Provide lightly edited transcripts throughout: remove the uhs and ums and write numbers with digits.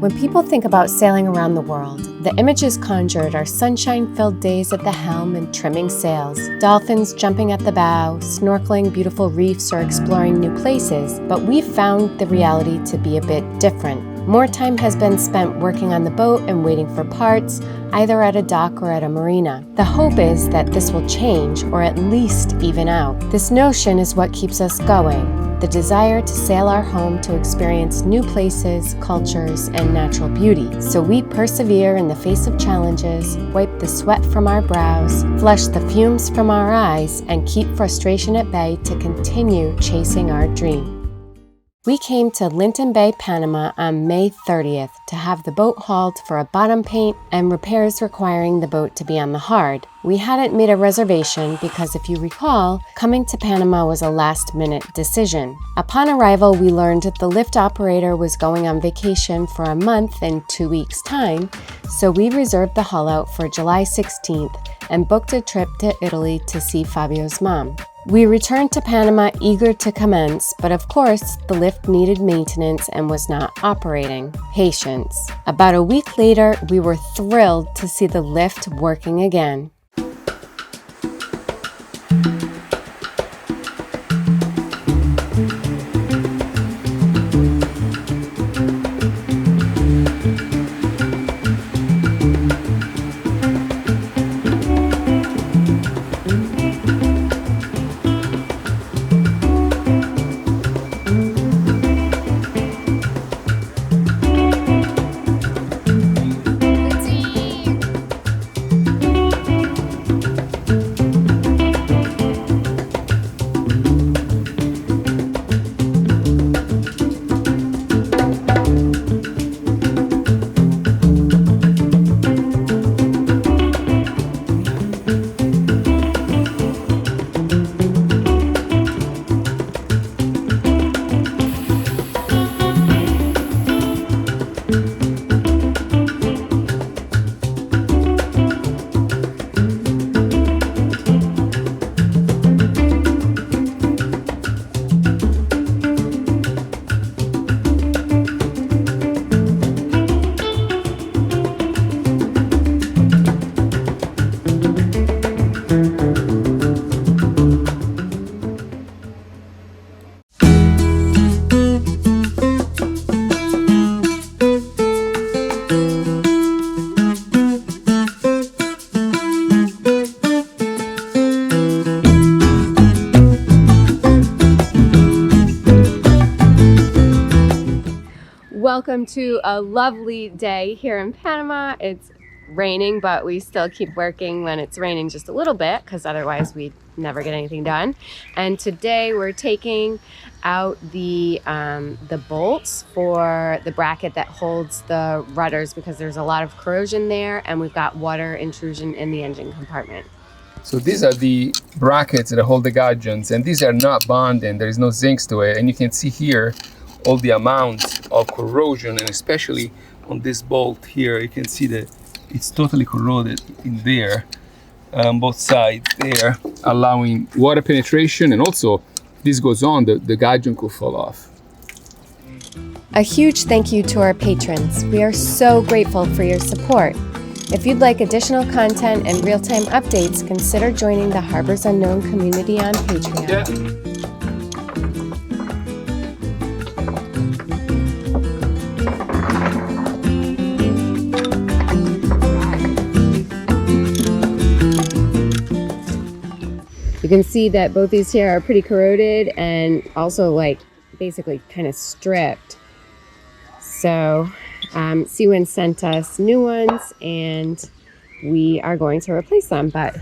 When people think about sailing around the world, the images conjured are sunshine-filled days at the helm and trimming sails, dolphins jumping at the bow, snorkeling beautiful reefs, or exploring new places, but we've found the reality to be a bit different. More time has been spent working on the boat and waiting for parts, either at a dock or at a marina. The hope is that this will change, or at least even out. This notion is what keeps us going. The desire to sail our home to experience new places, cultures, and natural beauty. So we persevere in the face of challenges, wipe the sweat from our brows, flush the fumes from our eyes, and keep frustration at bay to continue chasing our dream. We came to Linton Bay, Panama on May 30th to have the boat hauled for a bottom paint and repairs requiring the boat to be on the hard. We hadn't made a reservation because, if you recall, coming to Panama was a last-minute decision. Upon arrival, we learned that the lift operator was going on vacation for a month in 2 weeks' time, so we reserved the haul out for July 16th and booked a trip to Italy to see Fabio's mom. We returned to Panama eager to commence, but of course, the lift needed maintenance and was not operating. Patience. About a week later, we were thrilled to see the lift working again. Welcome to a lovely day here in Panama. It's raining, but we still keep working when it's raining just a little bit, because otherwise we'd never get anything done. And today we're taking out the bolts for the bracket that holds the rudders, because there's a lot of corrosion there and we've got water intrusion in the engine compartment. So these are the brackets that hold the gudgeons, and these are not bonded. There is no zincs to it, and you can see here all the amount of corrosion, and especially on this bolt here, you can see that it's totally corroded in there, both sides there, allowing water penetration, and also this goes on, the gudgeon could fall off. A huge thank you to our patrons. We are so grateful for your support. If you'd like additional content and real-time updates, consider joining the Harbors Unknown community on Patreon. Yeah. You can see that both these here are pretty corroded and also like basically kind of stripped. So Seawind sent us new ones and we are going to replace them. But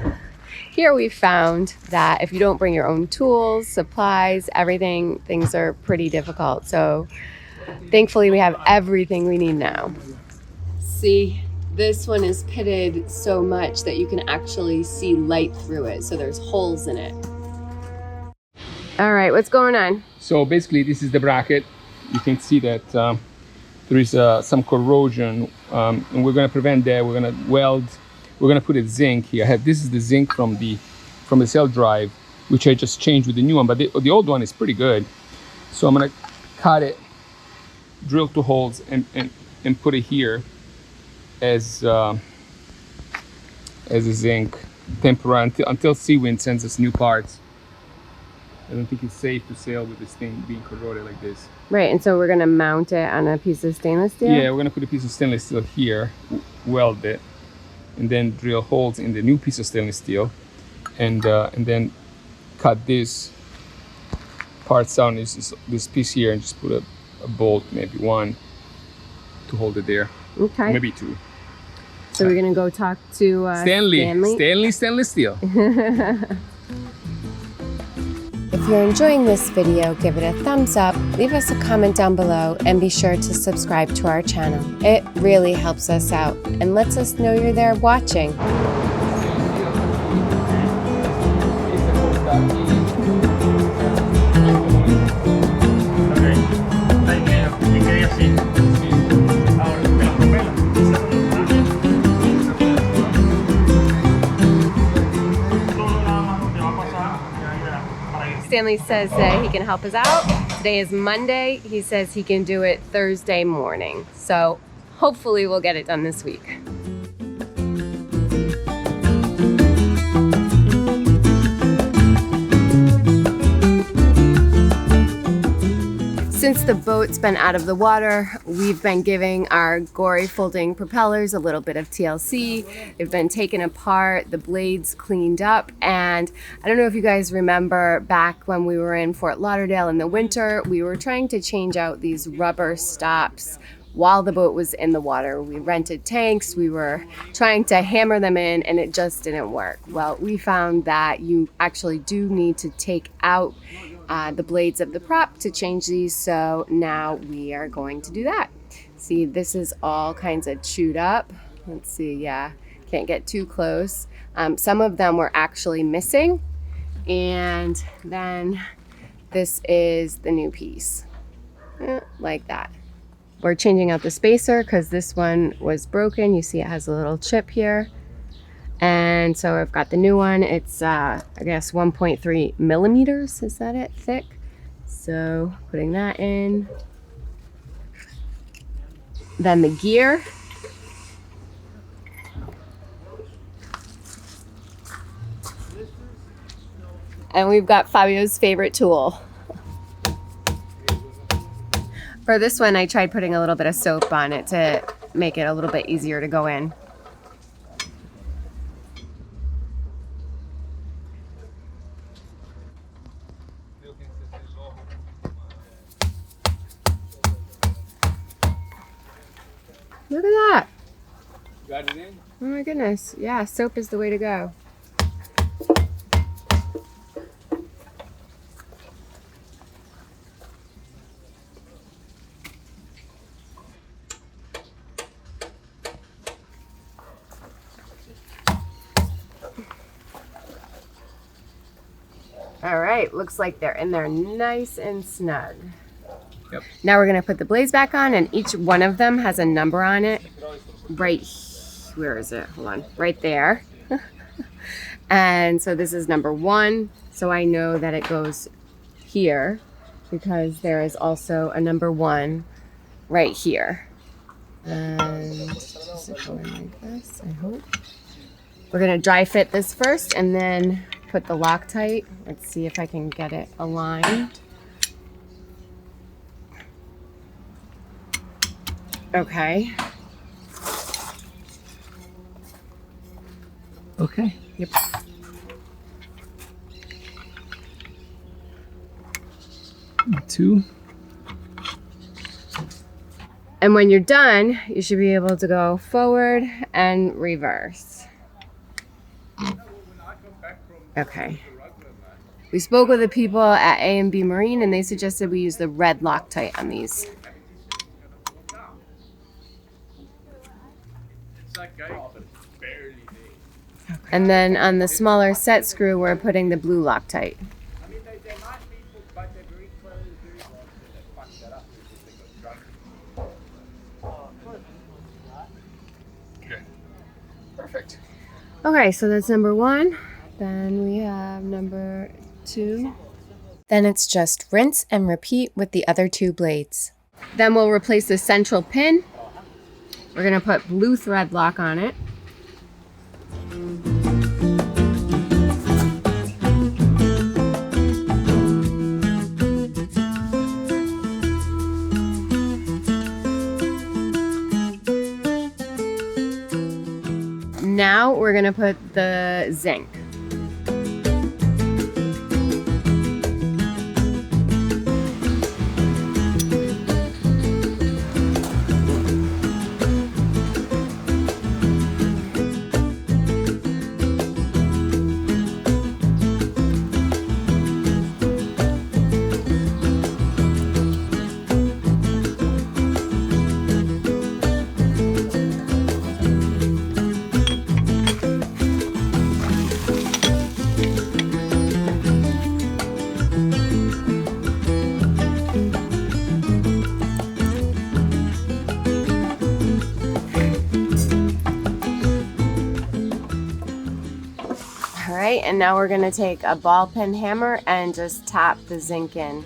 here we found that if you don't bring your own tools, supplies, everything, things are pretty difficult. So thankfully we have everything we need now. See? This one is pitted so much that you can actually see light through it. So there's holes in it. All right, what's going on? So basically this is the bracket. You can see that there is some corrosion, and we're going to prevent that. We're going to weld, we're going to put a zinc here. This is the zinc from the cell drive, which I just changed with the new one, but the old one is pretty good. So I'm going to cut it, drill 2 holes, and and put it here as a zinc temporary until sea wind sends us new parts. I don't think it's safe to sail with this thing being corroded like this. Right, and so we're gonna mount it on a piece of stainless steel? Yeah, we're gonna put a piece of stainless steel here, weld it, and then drill holes in the new piece of stainless steel, and then cut this parts out, this piece here, and just put a bolt, maybe one, to hold it there. Okay. Maybe two. So we're gonna go talk to Stanley Stainless steel. If you're enjoying this video, give it a thumbs up, leave us a comment down below, and be sure to subscribe to our channel. It really helps us out and lets us know you're there watching. Stanley says that he can help us out. Today is Monday. He says he can do it Thursday morning. So hopefully we'll get it done this week. Since the boat's been out of the water, we've been giving our Gori folding propellers a little bit of TLC. They've been taken apart, the blades cleaned up, and I don't know if you guys remember back when we were in Fort Lauderdale in the winter, we were trying to change out these rubber stops while the boat was in the water. We rented tanks, we were trying to hammer them in, and it just didn't work. Well, we found that you actually do need to take out the blades of the prop to change these, so now we are going to do that. See, this is all kinds of chewed up. Let's see, yeah, can't get too close. Some of them were actually missing, and then this is the new piece, like that. We're changing out the spacer because this one was broken. You see it has a little chip here. And so I've got the new one. It's, I guess, 1.3 millimeters. Is that it? Thick. So putting that in. Then the gear. And we've got Fabio's favorite tool. For this one, I tried putting a little bit of soap on it to make it a little bit easier to go in. Look at that. Got it in? Oh my goodness. Yeah, soap is the way to go. All right, looks like they're in there nice and snug. Yep. Now we're gonna put the blades back on, and each one of them has a number on it. Right, where is it? Hold on, right there. And so this is number 1. So I know that it goes here because there is also a number 1 right here. And does it go in like this? I hope. We're gonna dry fit this first and then put the Loctite. Let's see if I can get it aligned. Okay. Okay. Yep. Two. And when you're done, you should be able to go forward and reverse. Okay. We spoke with the people at A&B Marine, and they suggested we use the red Loctite on these. And then on the smaller set screw, we're putting the blue Loctite. Okay. Perfect. Okay, so that's number 1. Then we have number 2. Then it's just rinse and repeat with the other 2 blades. Then we'll replace the central pin We're gonna put blue thread lock on it. Now we're gonna put the zinc. All right, and now we're gonna take a ball peen hammer and just tap the zinc in.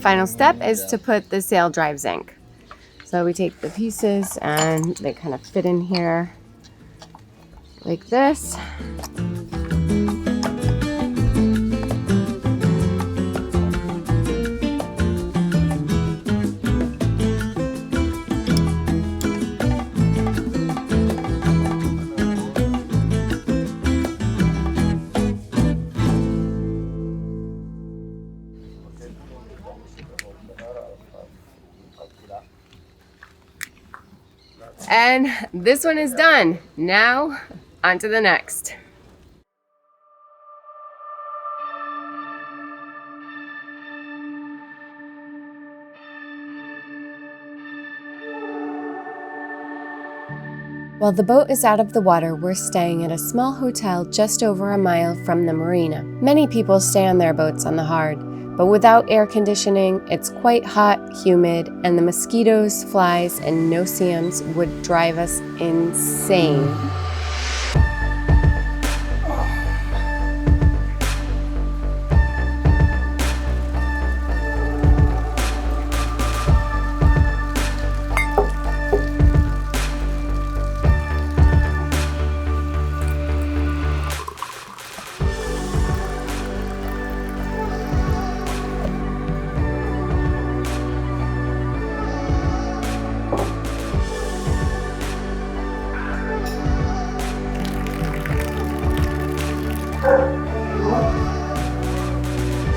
Final step is to put the sail drive zinc. So we take the pieces and they kind of fit in here like this. And this one is done. Now, on to the next. While the boat is out of the water, we're staying at a small hotel just over a mile from the marina. Many people stay on their boats on the Hard, but without air conditioning, it's quite hot, humid, and the mosquitoes, flies, and no-see-ums would drive us insane.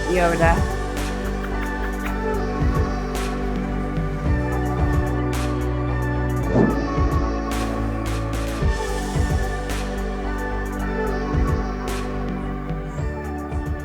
Yoda.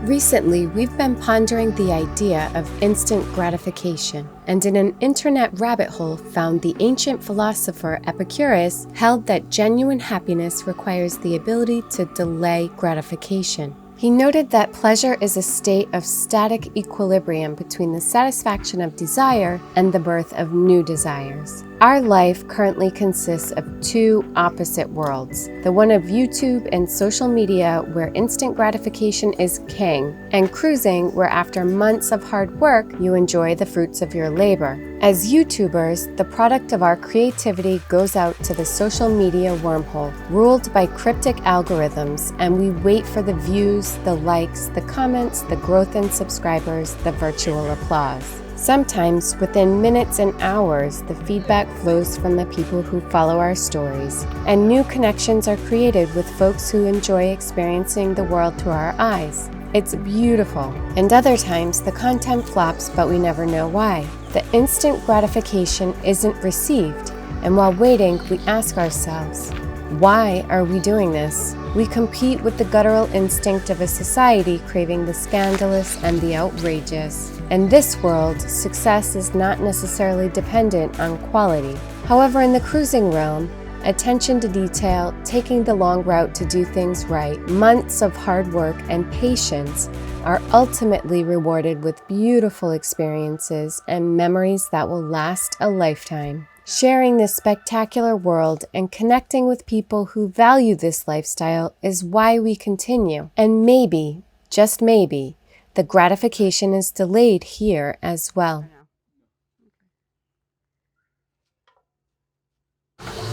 Recently, we've been pondering the idea of instant gratification, and in an internet rabbit hole found the ancient philosopher Epicurus held that genuine happiness requires the ability to delay gratification. He noted that pleasure is a state of static equilibrium between the satisfaction of desire and the birth of new desires. Our life currently consists of two opposite worlds, the one of YouTube and social media where instant gratification is king, and cruising where after months of hard work, you enjoy the fruits of your labor. As YouTubers, the product of our creativity goes out to the social media wormhole, ruled by cryptic algorithms, and we wait for the views, the likes, the comments, the growth in subscribers, the virtual applause. Sometimes, within minutes and hours, the feedback flows from the people who follow our stories, and new connections are created with folks who enjoy experiencing the world through our eyes. It's beautiful. And other times, the content flops, but we never know why. The instant gratification isn't received, and while waiting, we ask ourselves, why are we doing this? We compete with the guttural instinct of a society craving the scandalous and the outrageous. In this world, success is not necessarily dependent on quality. However, in the cruising realm, attention to detail, taking the long route to do things right, months of hard work and patience are ultimately rewarded with beautiful experiences and memories that will last a lifetime. Sharing this spectacular world and connecting with people who value this lifestyle is why we continue. And maybe, just maybe, the gratification is delayed here as well.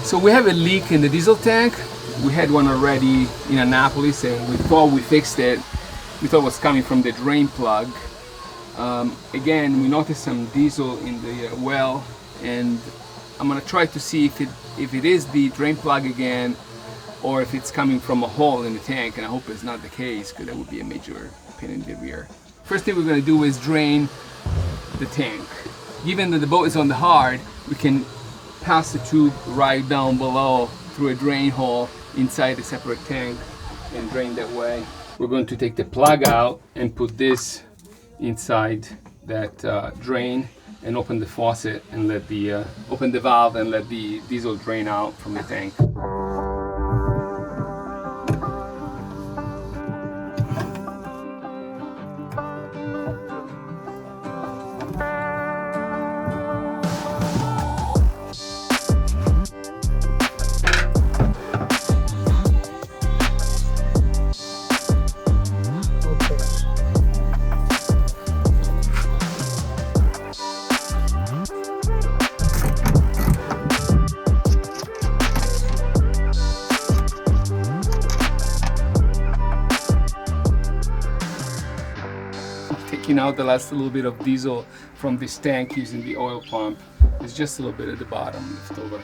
So we have a leak in the diesel tank. We had one already in Annapolis and we thought we fixed it. We thought it was coming from the drain plug. Again, we noticed some diesel in the well, and I'm gonna try to see if it is the drain plug again or if it's coming from a hole in the tank, and I hope it's not the case because that would be a major pain in the rear. First thing we're gonna do is drain the tank. Given that the boat is on the hard, we can pass the tube right down below through a drain hole inside a separate tank and drain that way. We're going to take the plug out and put this inside that drain and open the faucet and let the open the valve and let the diesel drain out from the tank. Taking out the last little bit of diesel from this tank using the oil pump. There's just a little bit at the bottom left over.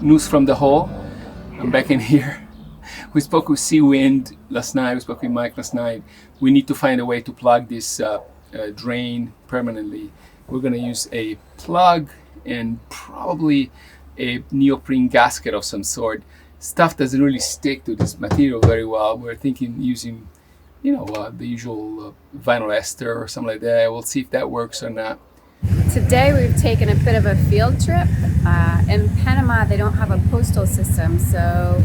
News from the hole. I'm back in here. We spoke with Seawind last night, we spoke with Mike last night. We need to find a way to plug this drain permanently. We're gonna use a plug and probably a neoprene gasket of some sort. Stuff doesn't really stick to this material very well. We're thinking using, the usual vinyl ester or something like that. We'll see if that works or not. Today we've taken a bit of a field trip. In Panama, they don't have a postal system, so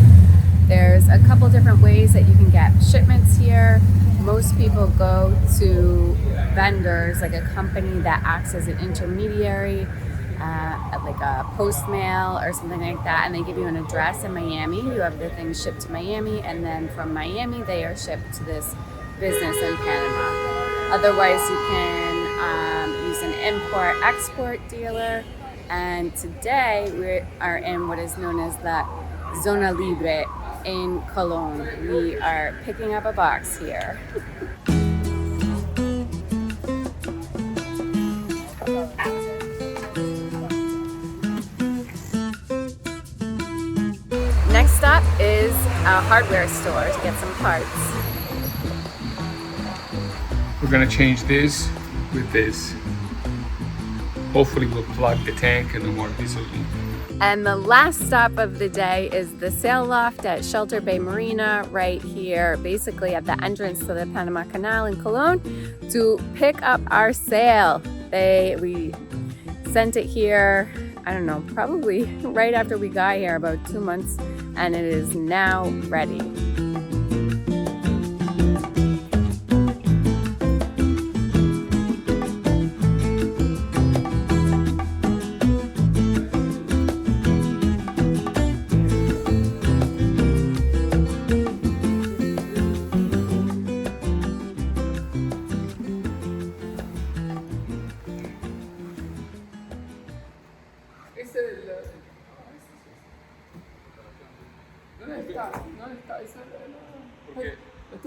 there's a couple different ways that you can get shipments here. Most people go to vendors, like a company that acts as an intermediary, like a post mail or something like that, and they give you an address in Miami. You have the things shipped to Miami, and then from Miami they are shipped to this business in Panama. Otherwise, you can use an import-export dealer, and today we are in what is known as the Zona Libre in Cologne. We are picking up a box here. Next stop is a hardware store to get some parts. We're gonna change this with this. Hopefully we'll plug the tank and no more diesel leak. And the last stop of the day is the sail loft at Shelter Bay Marina right here, basically at the entrance to the Panama Canal in Cologne, to pick up our sail. We sent it here, I don't know, probably right after we got here, about 2 months, and it is now ready.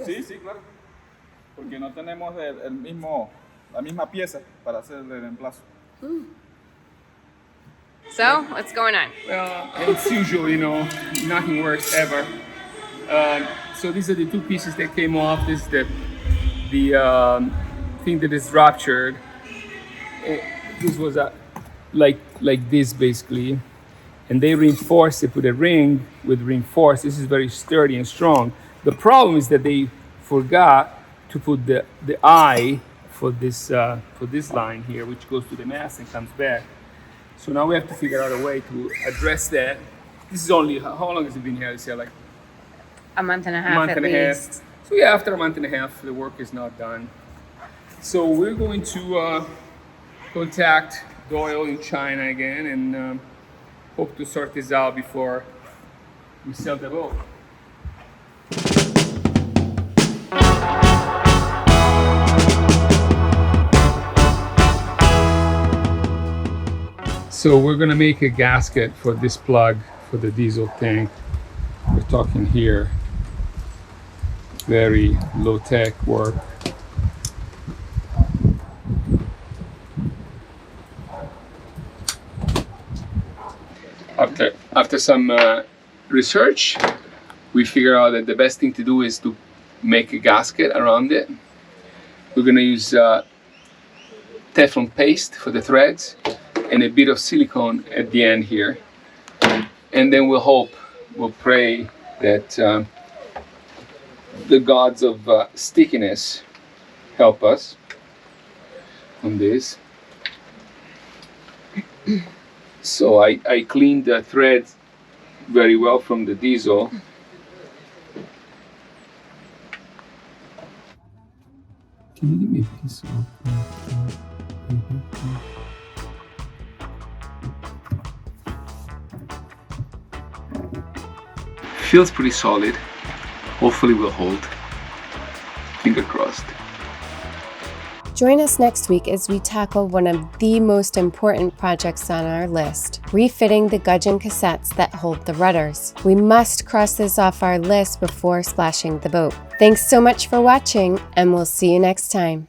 Sí, claro. Porque no tenemos la misma pieza para hacer el reemplazo. So, what's going on? Well, it's usual, nothing works ever. So these are the two pieces that came off. This is the thing that is ruptured. This was like this basically, and they reinforced it with a ring with reinforced. This is very sturdy and strong. The problem is that they forgot to put the eye for this line here, which goes to the mast and comes back. So now we have to figure out a way to address that. This is only, how long has it been here? It's here like A month and a half month at and a least. half. So yeah, after a month and a half, the work is not done. So we're going to contact Doyle in China again and hope to sort this out before we sell the boat. So we're gonna make a gasket for this plug for the diesel tank. We're talking here very low-tech work. After some research, we figured out that the best thing to do is to make a gasket around it. We're gonna use Teflon paste for the threads and a bit of silicone at the end here. And then we'll pray that the gods of stickiness help us on this. So I cleaned the threads very well from the diesel. Can you give me a piece of Feels pretty solid. Hopefully will hold. Finger crossed. Join us next week as we tackle one of the most important projects on our list, refitting the gudgeon cassettes that hold the rudders. We must cross this off our list before splashing the boat. Thanks so much for watching, and we'll see you next time.